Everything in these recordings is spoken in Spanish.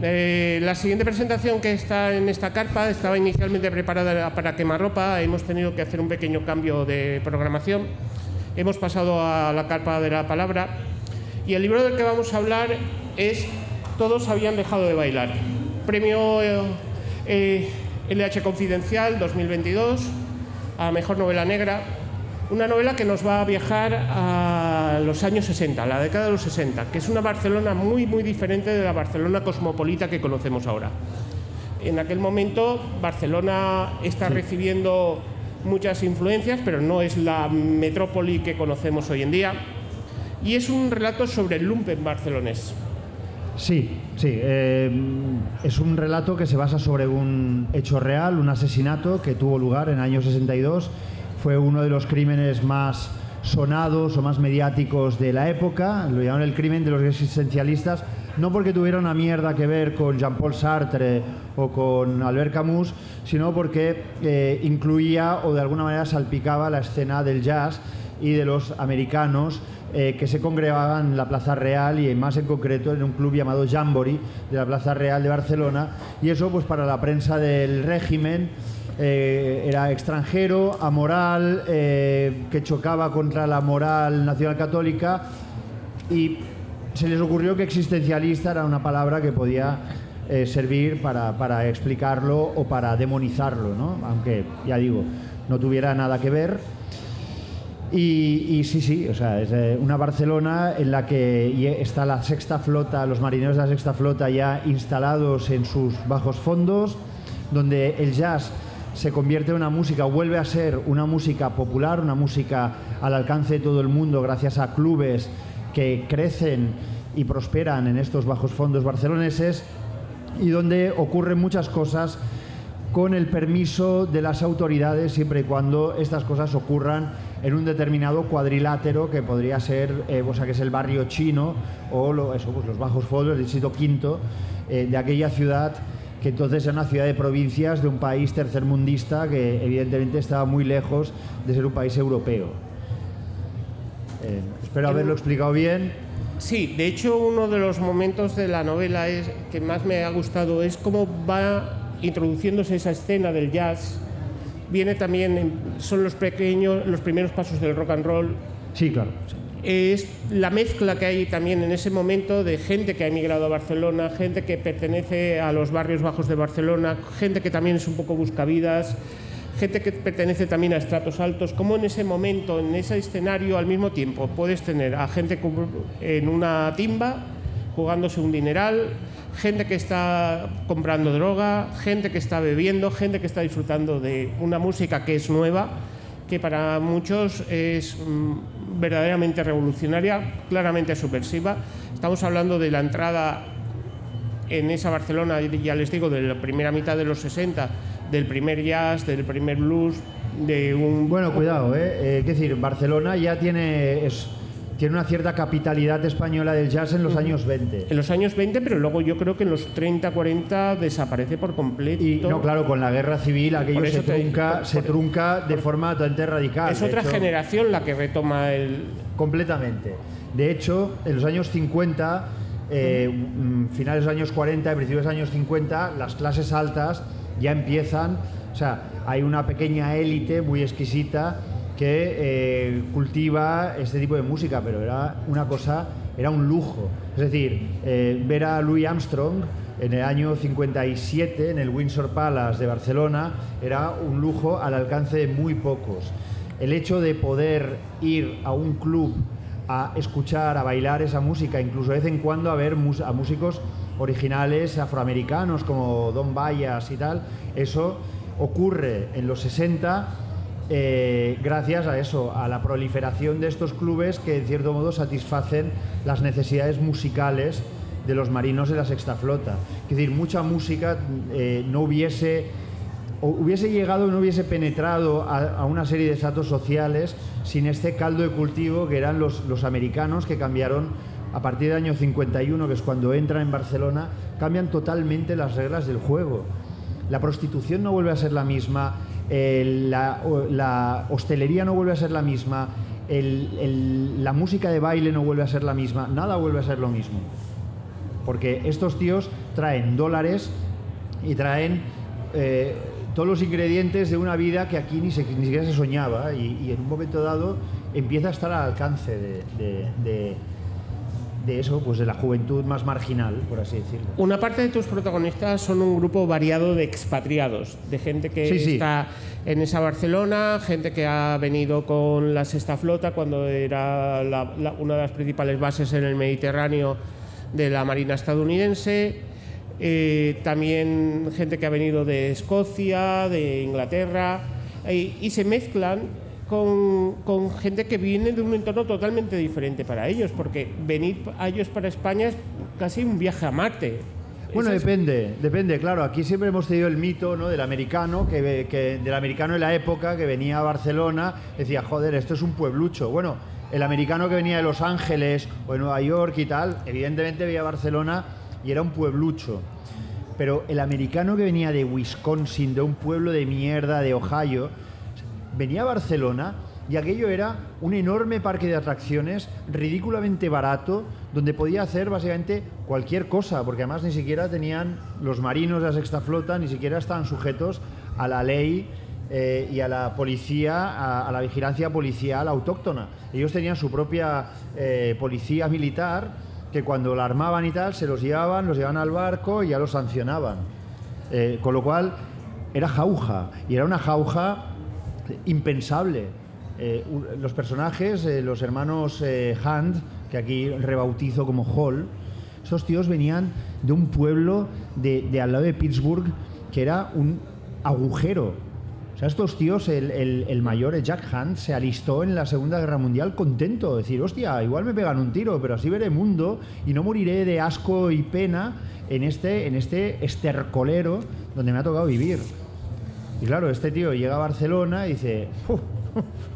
La siguiente presentación que está en esta carpa estaba inicialmente preparada para quemarropa. Hemos tenido que hacer un pequeño cambio de programación. Hemos pasado a la carpa de la palabra. Y el libro del que vamos a hablar es Todos habían dejado de bailar. Premio LH Confidencial 2022 a Mejor Novela Negra. Una novela que nos va a viajar a los años 60, a la década de los 60, que es una Barcelona muy, muy diferente de la Barcelona cosmopolita que conocemos ahora. En aquel momento, Barcelona está recibiendo muchas influencias, pero no es la metrópoli que conocemos hoy en día. Y es un relato sobre el lumpen barcelonés. Sí. Es un relato que se basa sobre un hecho real, un asesinato que tuvo lugar en el año 62. Fue uno de los crímenes más sonados o más mediáticos de la época. Lo llaman el crimen de los existencialistas, no porque tuviera una mierda que ver con Jean-Paul Sartre o con Albert Camus, sino porque incluía o de alguna manera salpicaba la escena del jazz y de los americanos que se congregaban en la Plaza Real y más en concreto en un club llamado Jamboree de la Plaza Real de Barcelona. Y eso, pues, para la prensa del régimen era extranjero, amoral, que chocaba contra la moral nacional católica, y se les ocurrió que existencialista era una palabra que podía servir para explicarlo o para demonizarlo, ¿no? Aunque, ya digo, no tuviera nada que ver. Y sí, o sea, es una Barcelona en la que está la sexta flota, los marineros de la sexta flota ya instalados en sus bajos fondos, donde el jazz se convierte en una música, vuelve a ser una música popular, una música al alcance de todo el mundo gracias a clubes que crecen y prosperan en estos bajos fondos barceloneses, y donde ocurren muchas cosas con el permiso de las autoridades, siempre y cuando estas cosas ocurran en un determinado cuadrilátero que podría ser, o sea, que es el barrio chino o los bajos fondos, el distrito quinto de aquella ciudad, que entonces era una ciudad de provincias de un país tercermundista que evidentemente estaba muy lejos de ser un país europeo. Espero haberlo explicado bien. Sí, de hecho, uno de los momentos de la novela que más me ha gustado es cómo va introduciéndose esa escena del jazz. Viene también, son los primeros pasos del rock and roll. Sí, claro. Sí. Es la mezcla que hay también en ese momento de gente que ha emigrado a Barcelona, gente que pertenece a los barrios bajos de Barcelona, gente que también es un poco buscavidas, gente que pertenece también a estratos altos. Como en ese momento, en ese escenario, al mismo tiempo puedes tener a gente en una timba jugándose un dineral, gente que está comprando droga, gente que está bebiendo, gente que está disfrutando de una música que es nueva, que para muchos es verdaderamente revolucionaria, claramente subversiva. Estamos hablando de la entrada en esa Barcelona, ya les digo, de la primera mitad de los 60, del primer jazz, del primer blues, de un... Bueno, cuidado, es decir, Barcelona ya tiene una cierta capitalidad española del jazz en los años 20. En los años 20, pero luego yo creo que en los 30, 40 desaparece por completo. Y no, claro, con la guerra civil aquello se trunca de forma totalmente radical. Es otra generación la que retoma completamente. De hecho, en los años 50, finales de los años 40 y principios de los años 50, las clases altas ya empiezan, o sea, hay una pequeña élite muy exquisita que cultiva este tipo de música, pero era un lujo. Es decir, ver a Louis Armstrong en el año 57 en el Windsor Palace de Barcelona era un lujo al alcance de muy pocos. El hecho de poder ir a un club a escuchar, a bailar esa música, incluso de vez en cuando a ver a músicos originales afroamericanos como Don Byas y tal, eso ocurre en los 60 gracias a eso, a la proliferación de estos clubes que en cierto modo satisfacen las necesidades musicales de los marinos de la sexta flota. Es decir, mucha música no hubiese llegado, no hubiese penetrado a una serie de estratos sociales sin este caldo de cultivo que eran los americanos, que cambiaron a partir del año 51, que es cuando entran en Barcelona, cambian totalmente las reglas del juego. La prostitución no vuelve a ser la misma, la hostelería no vuelve a ser la misma, la música de baile no vuelve a ser la misma, nada vuelve a ser lo mismo. Porque estos tíos traen dólares y traen todos los ingredientes de una vida que aquí ni siquiera se soñaba, y en un momento dado empieza a estar al alcance de eso, pues de la juventud más marginal, por así decirlo. Una parte de tus protagonistas son un grupo variado de expatriados, de gente que está en esa Barcelona, gente que ha venido con la Sexta Flota cuando era una de las principales bases en el Mediterráneo de la Marina estadounidense, también gente que ha venido de Escocia, de Inglaterra, y se mezclan con gente que viene de un entorno totalmente diferente para ellos, porque venir a ellos para España es casi un viaje a Marte. Bueno, depende, claro. Aquí siempre hemos tenido el mito, ¿no?, del americano, del americano de la época que venía a Barcelona, decía, joder, esto es un pueblucho. Bueno, el americano que venía de Los Ángeles o de Nueva York y tal, evidentemente veía Barcelona y era un pueblucho. Pero el americano que venía de Wisconsin, de un pueblo de mierda de Ohio, venía a Barcelona y aquello era un enorme parque de atracciones ridículamente barato, donde podía hacer básicamente cualquier cosa, porque además ni siquiera tenían los marinos de la Sexta Flota, ni siquiera estaban sujetos a la ley y a la policía, a la vigilancia policial autóctona. Ellos tenían su propia policía militar, que cuando la armaban y tal, se los llevaban al barco y ya los sancionaban. Con lo cual era jauja, y era una jauja impensable. Los personajes, los hermanos Hunt, que aquí rebautizo como Hall, esos tíos venían de un pueblo de al lado de Pittsburgh que era un agujero. O sea, estos tíos, el mayor, el Jack Hunt, se alistó en la Segunda Guerra Mundial contento, decir, hostia, igual me pegan un tiro, pero así veré mundo y no moriré de asco y pena en este estercolero donde me ha tocado vivir. Y claro, este tío llega a Barcelona y dice,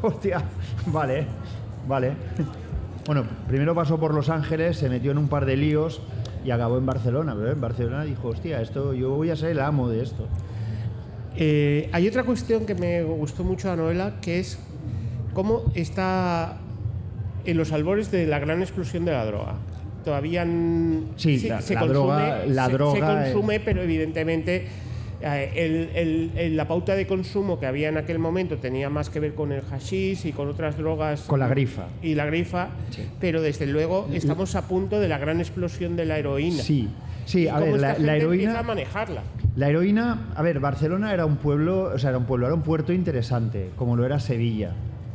hostia, vale. Bueno, primero pasó por Los Ángeles, se metió en un par de líos y acabó en Barcelona. Pero en Barcelona dijo, hostia, yo voy a ser el amo de esto. Hay otra cuestión que me gustó mucho a Noela, que es cómo está en los albores de la gran explosión de la droga. Todavía se consume, pero evidentemente la pauta de consumo que había en aquel momento tenía más que ver con el hashish y con otras drogas. Con la grifa. Y la grifa, sí. Pero desde luego estamos a punto de la gran explosión de la heroína. Sí, a ver, la heroína empieza a manejarla. La heroína, a ver, Barcelona era un puerto interesante, como lo era Sevilla.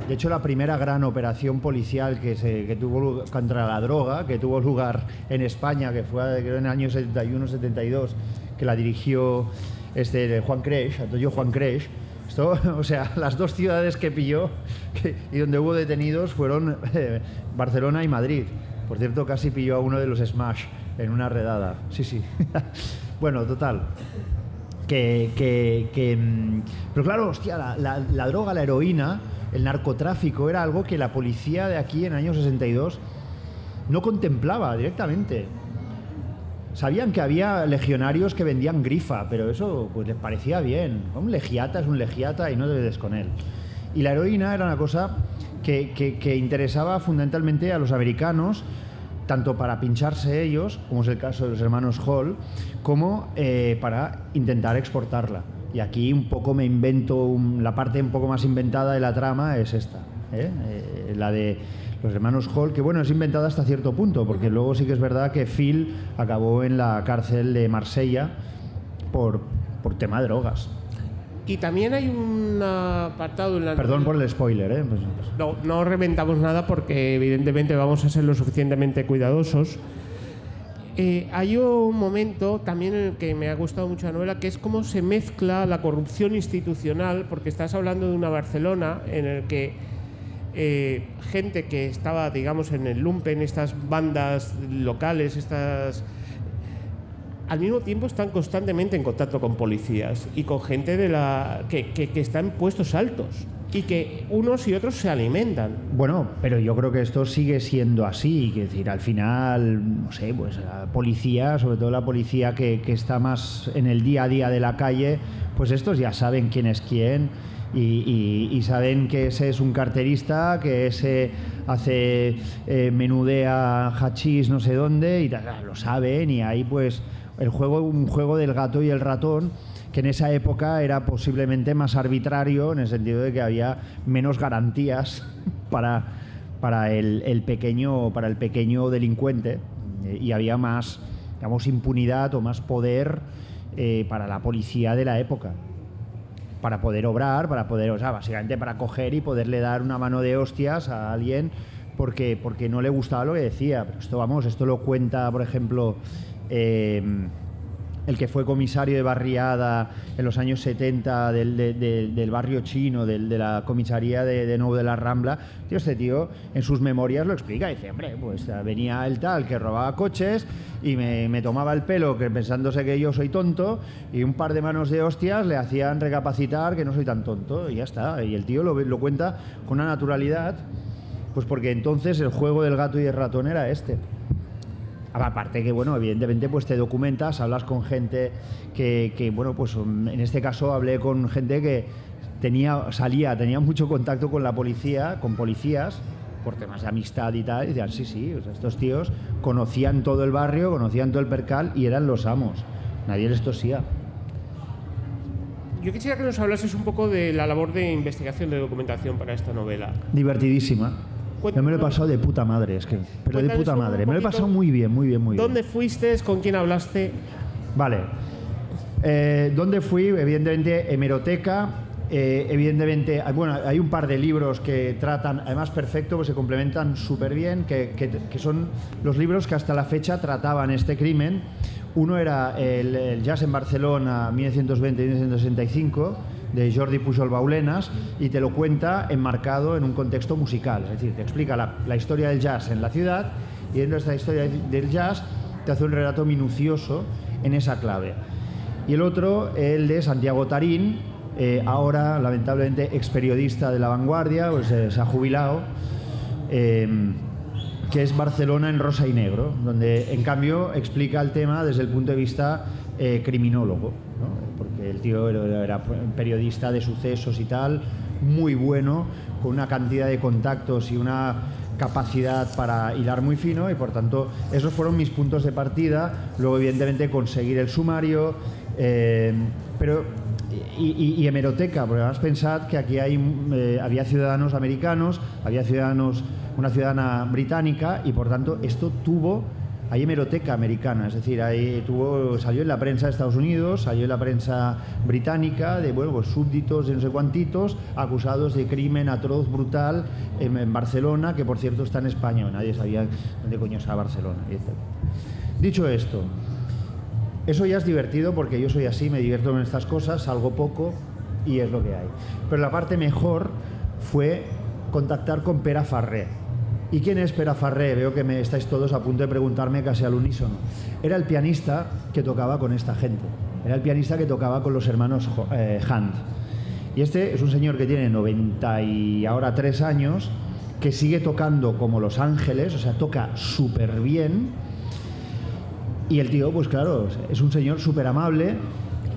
De hecho, la primera gran operación policial que tuvo contra la droga, que tuvo lugar en España, que fue creo, en el año 71-72, que la dirigió Juan Creix, Antonio Juan Creix. Esto, o sea, las dos ciudades que pilló y donde hubo detenidos fueron Barcelona y Madrid. Por cierto, casi pilló a uno de los Smash en una redada. Sí. Bueno, total. Pero claro, hostia, la droga, la heroína, el narcotráfico era algo que la policía de aquí en el año 62 no contemplaba directamente. Sabían que había legionarios que vendían grifa, pero eso pues les parecía bien. Un legiata es un legiata y no te des con él. Y la heroína era una cosa que interesaba fundamentalmente a los americanos, tanto para pincharse ellos, como es el caso de los hermanos Hall, como para intentar exportarla. Y aquí un poco me invento, la parte un poco más inventada de la trama es esta, la de los hermanos Hall, que bueno, es inventada hasta cierto punto, porque luego sí que es verdad que Phil acabó en la cárcel de Marsella por tema de drogas. Y también hay un apartado en la... Perdón por el spoiler, Pues... No reventamos nada porque evidentemente vamos a ser lo suficientemente cuidadosos. Hay un momento también en el que me ha gustado mucho la novela, que es cómo se mezcla la corrupción institucional, porque estás hablando de una Barcelona en el que gente que estaba, digamos, en el lumpen, estas bandas locales, al mismo tiempo están constantemente en contacto con policías y con gente que está en puestos altos y que unos y otros se alimentan. Bueno, pero yo creo que esto sigue siendo así, es decir, al final, no sé, pues la policía, sobre todo la policía que está más en el día a día de la calle, pues estos ya saben quién es quién y saben que ese es un carterista, que ese menudea hachís no sé dónde y tal, lo saben, y hay pues un juego del gato y el ratón, que en esa época era posiblemente más arbitrario, en el sentido de que había menos garantías para el pequeño delincuente, y había más, digamos, impunidad o más poder para la policía de la época, para poder obrar, o sea, básicamente para coger y poderle dar una mano de hostias a alguien porque no le gustaba lo que decía. Pero esto lo cuenta, por ejemplo, el que fue comisario de barriada en los años 70 del barrio chino, de la comisaría de nuevo de la Rambla. Este tío en sus memorias lo explica, dice, hombre, pues venía el tal que robaba coches y me tomaba el pelo pensándose que yo soy tonto, y un par de manos de hostias le hacían recapacitar que no soy tan tonto, y ya está. Y el tío lo cuenta con una naturalidad, pues porque entonces el juego del gato y el ratón era este. Aparte que, bueno, evidentemente pues te documentas, hablas con gente que bueno, pues en este caso hablé con gente que tenía mucho contacto con la policía, con policías, por temas de amistad y tal, y decían, sí, o sea, estos tíos conocían todo el barrio, conocían todo el percal y eran los amos, nadie les tosía. Yo quisiera que nos hablases un poco de la labor de investigación, de documentación para esta novela. Divertidísima. Yo me lo he pasado de puta madre, pero de puta madre. Me lo he pasado muy bien. ¿Dónde fuiste? ¿Con quién hablaste? Vale. ¿Dónde fui? Evidentemente, hemeroteca. Evidentemente, bueno, hay un par de libros que tratan, además perfecto, pues se complementan súper bien, que son los libros que hasta la fecha trataban este crimen. Uno era el Jazz en Barcelona, 1920-1965, de Jordi Pujol Baulenas, y te lo cuenta enmarcado en un contexto musical. Es decir, te explica la historia del jazz en la ciudad, y dentro de esta historia del jazz te hace un relato minucioso en esa clave. Y el otro, el de Santiago Tarín, ahora lamentablemente experiodista de La Vanguardia, pues se ha jubilado, que es Barcelona en rosa y negro, donde en cambio explica el tema desde el punto de vista criminólogo, ¿no? Porque el tío era periodista de sucesos y tal, muy bueno, con una cantidad de contactos y una capacidad para hilar muy fino, y por tanto esos fueron mis puntos de partida. Luego evidentemente conseguir el sumario, pero y hemeroteca, porque además pensad que aquí había ciudadanos americanos, había una ciudadana británica, y por tanto esto hay hemeroteca americana, es decir, salió en la prensa de Estados Unidos, salió en la prensa británica, de pues súbditos de no sé cuantitos acusados de crimen atroz, brutal, en Barcelona, que por cierto está en España, nadie sabía dónde coño está Barcelona. Dicho esto, eso ya es divertido, porque yo soy así, me divierto con estas cosas, salgo poco y es lo que hay. Pero la parte mejor fue contactar con Pere Farré. ¿Y quién es Pere Farré? Veo que estáis todos a punto de preguntarme casi al unísono. Era el pianista que tocaba con esta gente. Era el pianista que tocaba con los hermanos Hunt. Y este es un señor que tiene 93 años, que sigue tocando como Los Ángeles, o sea, toca súper bien. Y el tío, pues claro, es un señor súper amable,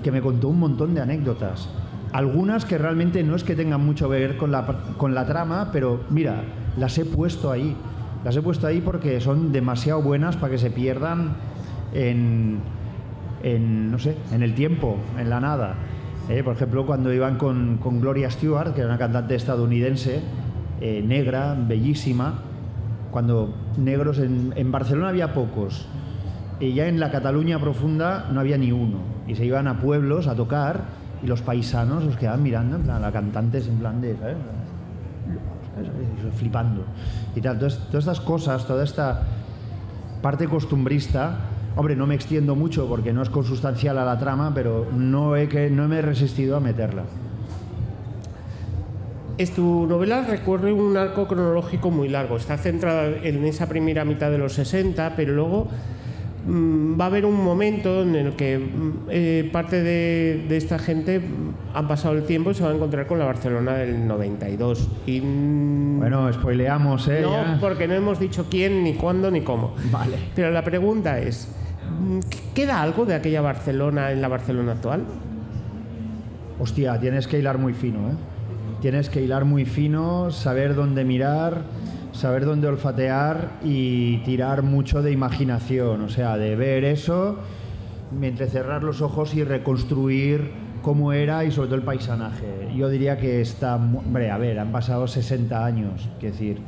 que me contó un montón de anécdotas. Algunas que realmente no es que tengan mucho que ver con la trama, pero mira, las he puesto ahí. Las he puesto ahí porque son demasiado buenas para que se pierdan en el tiempo, en la nada. Por ejemplo, cuando iban con Gloria Stewart, que era una cantante estadounidense, negra, bellísima, cuando negros en Barcelona había pocos, y ya en la Cataluña profunda no había ni uno, y se iban a pueblos a tocar, y los paisanos los quedaban mirando, en plan, la cantante es en plan de, ¿sabes? Flipando y tal. Entonces, todas estas cosas, toda esta parte costumbrista, hombre, no me extiendo mucho porque no es consustancial a la trama, pero no me he resistido a meterla. Tu novela recorre un arco cronológico muy largo, está centrada en esa primera mitad de los 60, pero luego va a haber un momento en el que parte de esta gente han pasado el tiempo y se va a encontrar con la Barcelona del 92. Bueno, spoileamos, ¿eh? No, ya. Porque no hemos dicho quién, ni cuándo, ni cómo. Vale. Pero la pregunta es, ¿queda algo de aquella Barcelona en la Barcelona actual? Hostia, tienes que hilar muy fino, ¿eh? Tienes que hilar muy fino, saber dónde mirar, saber dónde olfatear y tirar mucho de imaginación, o sea, de ver eso entrecerrar los ojos y reconstruir cómo era y sobre todo el paisaje. Yo diría que está... Hombre, a ver, han pasado 60 años, quiero decir.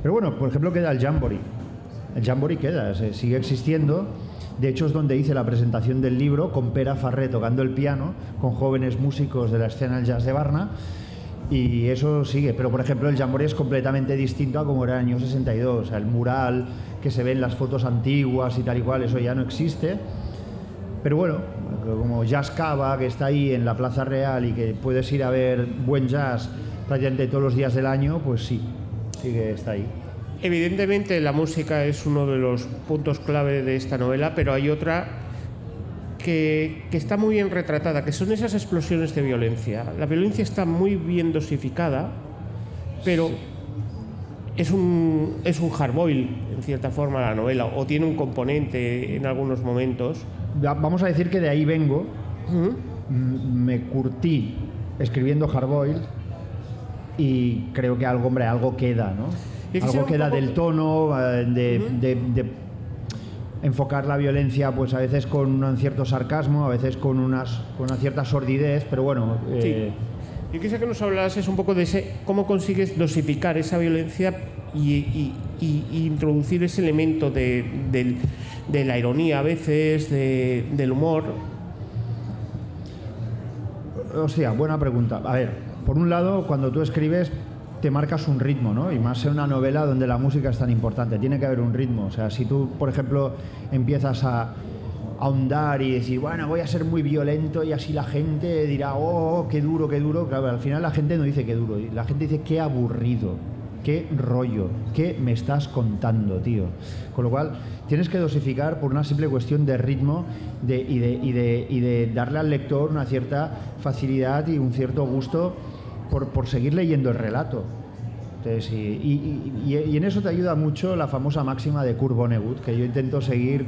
Pero bueno, por ejemplo, queda el Jamboree. El Jamboree queda, sigue existiendo. De hecho, es donde hice la presentación del libro, con Pere Farré tocando el piano, con jóvenes músicos de la escena del jazz de Barna, y eso sigue. Pero, por ejemplo, el Jamboree es completamente distinto a como era en el año 62. O sea, el mural que se ve en las fotos antiguas y tal y cual, eso ya no existe. Pero bueno, como Jazz Cava, que está ahí en la Plaza Real y que puedes ir a ver buen jazz prácticamente todos los días del año, pues sí que está ahí. Evidentemente la música es uno de los puntos clave de esta novela, pero hay otra que está muy bien retratada, que son esas explosiones de violencia. La violencia está muy bien dosificada, pero es un hardboil, en cierta forma, la novela, o tiene un componente en algunos momentos. Vamos a decir que de ahí vengo. Me curtí escribiendo hardboil y creo que algo queda, ¿no? Algo queda del tono, de enfocar la violencia, pues a veces con un cierto sarcasmo, a veces con una cierta sordidez, pero bueno... Sí. Yo quisiera que nos hablases un poco de cómo consigues dosificar esa violencia y introducir ese elemento de la ironía a veces, del humor. Hostia, buena pregunta. A ver, por un lado, cuando tú escribes te marcas un ritmo, ¿no? Y más en una novela donde la música es tan importante, tiene que haber un ritmo. O sea, si tú, por ejemplo, empiezas a ahondar y decir, bueno, voy a ser muy violento y así la gente dirá, oh, qué duro, claro, al final la gente no dice qué duro, la gente dice qué aburrido, qué rollo, qué me estás contando, tío. Con lo cual, tienes que dosificar por una simple cuestión de ritmo y de darle al lector una cierta facilidad y un cierto gusto por seguir leyendo el relato. Entonces, y en eso te ayuda mucho la famosa máxima de Kurt Vonnegut, que yo intento seguir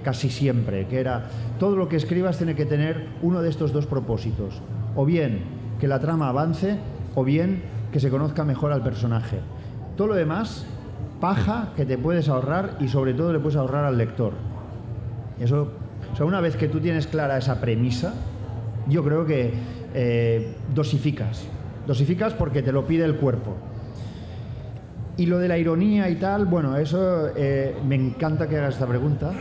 casi siempre, que era, todo lo que escribas tiene que tener uno de estos dos propósitos, o bien que la trama avance, o bien que se conozca mejor al personaje. Todo lo demás, paja que te puedes ahorrar y sobre todo le puedes ahorrar al lector. Eso, o sea, una vez que tú tienes clara esa premisa, yo creo que dosificas porque te lo pide el cuerpo. Y lo de la ironía y tal, bueno, eso me encanta que hagas esta pregunta.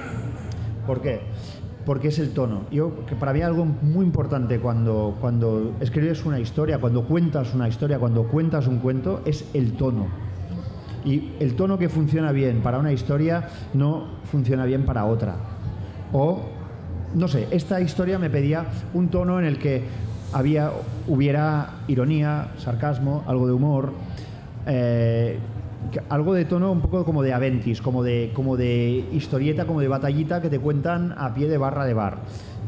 ¿Por qué? Porque es el tono. Que para mí algo muy importante cuando escribes una historia, cuando cuentas una historia, cuando cuentas un cuento, es el tono. Y el tono que funciona bien para una historia no funciona bien para otra. O, no sé, esta historia me pedía un tono en el que hubiera ironía, sarcasmo, algo de humor, algo de tono un poco como de Aventis, como de historieta, como de batallita que te cuentan a pie de barra de bar.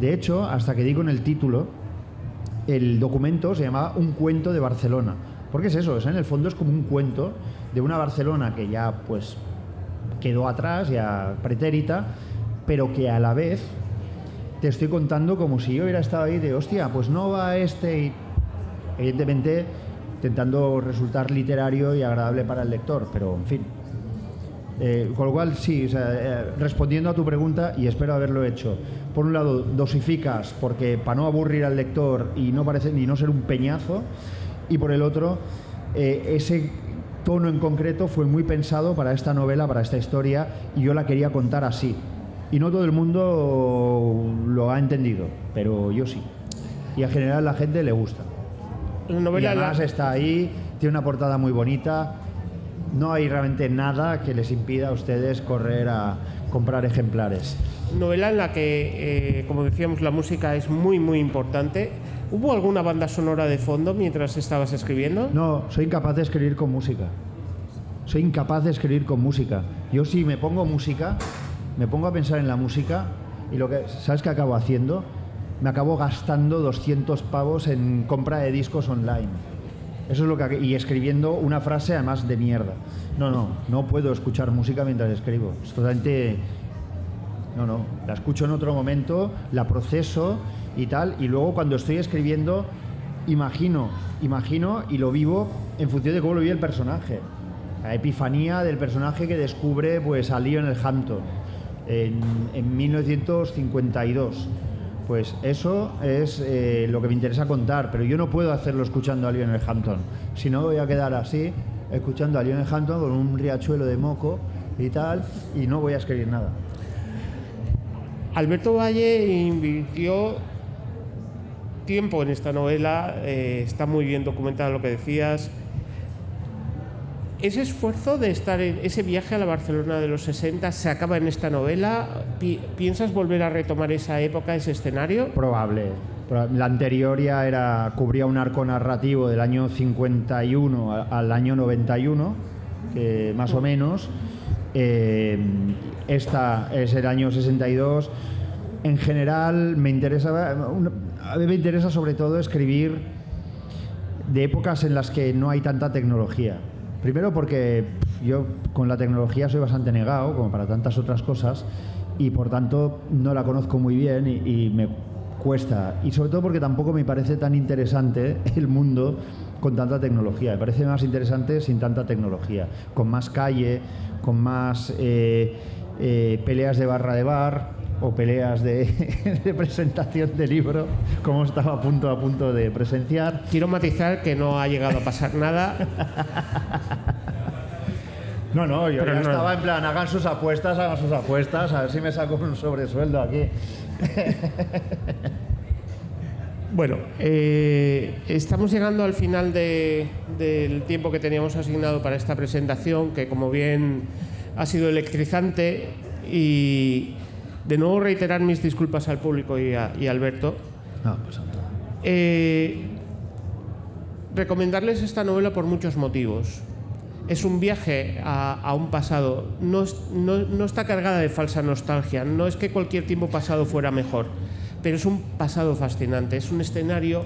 De hecho, hasta que digo en el título, el documento se llamaba Un cuento de Barcelona. ¿Por qué es eso? En el fondo es como un cuento de una Barcelona que ya pues quedó atrás, ya pretérita, pero que a la vez te estoy contando como si yo hubiera estado ahí de, hostia, pues no va y evidentemente intentando resultar literario y agradable para el lector, pero en fin. Con lo cual, sí, o sea, respondiendo a tu pregunta, y espero haberlo hecho, por un lado, dosificas porque para no aburrir al lector y no ser un peñazo, y por el otro, ese tono en concreto fue muy pensado para esta novela, para esta historia, y yo la quería contar así. Y no todo el mundo lo ha entendido, pero yo sí. Y en general a la gente le gusta. La novela y además está ahí, tiene una portada muy bonita. No hay realmente nada que les impida a ustedes correr a comprar ejemplares. Novela en la que, como decíamos, la música es muy, muy importante. ¿Hubo alguna banda sonora de fondo mientras estabas escribiendo? No, soy incapaz de escribir con música. Yo si me pongo música, me pongo a pensar en la música y ¿sabes qué acabo haciendo? Me acabo gastando 200 pavos en compra de discos online. Eso es lo que... Y escribiendo una frase además de mierda. No puedo escuchar música mientras escribo. Es totalmente... No, la escucho en otro momento, la proceso y tal, y luego cuando estoy escribiendo imagino y lo vivo en función de cómo lo vive el personaje. La epifanía del personaje que descubre pues a Lionel Hampton. en 1952. Pues eso es lo que me interesa contar, pero yo no puedo hacerlo escuchando a Lionel Hampton. Si no, voy a quedar así, escuchando a Lionel Hampton con un riachuelo de moco y tal, y no voy a escribir nada. Alberto Valle invirtió tiempo en esta novela, está muy bien documentado lo que decías. ¿Ese esfuerzo de estar en ese viaje a la Barcelona de los 60 se acaba en esta novela? ¿Piensas volver a retomar esa época, ese escenario? Probable. La anterior ya cubría un arco narrativo del año 51 al año 91, más o menos. Esta es el año 62. En general me interesa sobre todo escribir de épocas en las que no hay tanta tecnología. Primero porque yo con la tecnología soy bastante negado, como para tantas otras cosas, y por tanto no la conozco muy bien y me cuesta. Y sobre todo porque tampoco me parece tan interesante el mundo con tanta tecnología. Me parece más interesante sin tanta tecnología, con más calle, con más peleas de barra de bar o peleas de presentación de libro, como estaba a punto de presenciar. Quiero matizar que no ha llegado a pasar nada. No, yo ya estaba en plan, hagan sus apuestas, a ver si me saco un sobresueldo aquí. Bueno, estamos llegando al final del tiempo que teníamos asignado para esta presentación, que como bien ha sido electrizante, y de nuevo reiterar mis disculpas al público y a Alberto. No, pues recomendarles esta novela por muchos motivos. Es un viaje a un pasado, no está cargada de falsa nostalgia, no es que cualquier tiempo pasado fuera mejor, pero es un pasado fascinante, es un escenario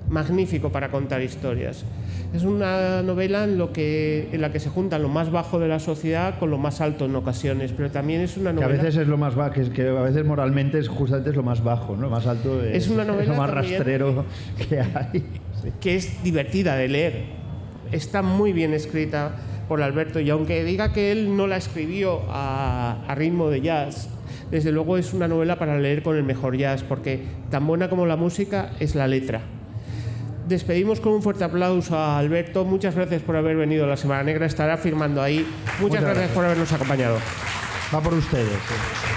magnífico para contar historias. Es una novela en la que se juntan lo más bajo de la sociedad con lo más alto en ocasiones, pero también es una novela... Que a veces es lo más bajo, que a veces moralmente es justamente lo más bajo, ¿no? Lo más alto es una novela lo más rastrero que hay. Sí. Que es divertida de leer. Está muy bien escrita por Alberto, y aunque diga que él no la escribió a ritmo de jazz, desde luego es una novela para leer con el mejor jazz, porque tan buena como la música es la letra. Despedimos con un fuerte aplauso a Alberto. Muchas gracias por haber venido a la Semana Negra. Estará firmando ahí. Muchas gracias por habernos acompañado. Va por ustedes. Sí.